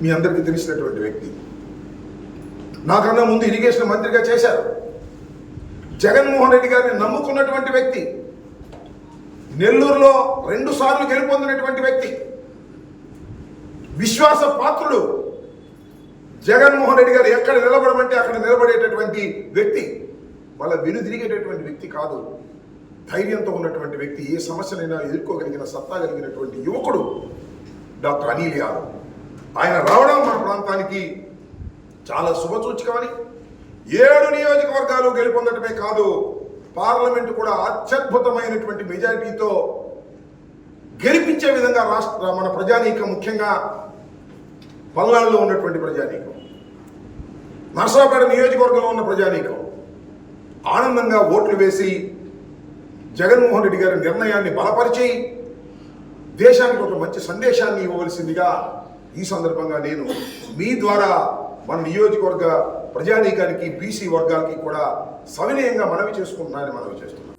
మీ అందరికీ తెలిసినటువంటి వ్యక్తి. నాకన్నా ముందు ఇరిగేషన్ మంత్రిగా చేశారు. జగన్మోహన్ రెడ్డి గారిని నమ్ముకున్నటువంటి వ్యక్తి. నెల్లూరులో 2 సార్లు గెలుపొందినటువంటి వ్యక్తి. విశ్వాస పాత్రుడు. జగన్మోహన్ రెడ్డి గారు ఎక్కడ నిలబడమంటే అక్కడ నిలబడేటటువంటి వ్యక్తి. వాళ్ళ వెనుదిరిగేటటువంటి వ్యక్తి కాదు. ధైర్యంతో ఉన్నటువంటి వ్యక్తి. ఏ సమస్యనైనా ఎదుర్కోగలిగిన సత్తా కలిగినటువంటి యువకుడు డాక్టర్ అనిల్ యాదవ్. ఆయన రావడం మన ప్రాంతానికి చాలా శుభసూచకమని, 7 నియోజకవర్గాలు గెలుపొందటమే కాదు, పార్లమెంటు కూడా అత్యద్భుతమైనటువంటి మెజారిటీతో గెలిపించే విధంగా మన ప్రజానీకం, ముఖ్యంగా పల్నాడులో ఉన్నటువంటి ప్రజానీకం, నర్సాపేట నియోజకవర్గంలో ఉన్న ప్రజానీకం ఆనందంగా ఓట్లు వేసి జగన్మోహన్ రెడ్డి గారి నిర్ణయాన్ని బలపరిచి దేశానికి ఒక మంచి సందేశాన్ని ఇవ్వవలసిందిగా ఈ సందర్భంగా నేను మీ ద్వారా మన నియోజకవర్గ ప్రజానీకానికి, బీసీ వర్గాలకి కూడా సవినయంగా మనవి చేస్తున్నానని మనవి చేస్తున్నాను.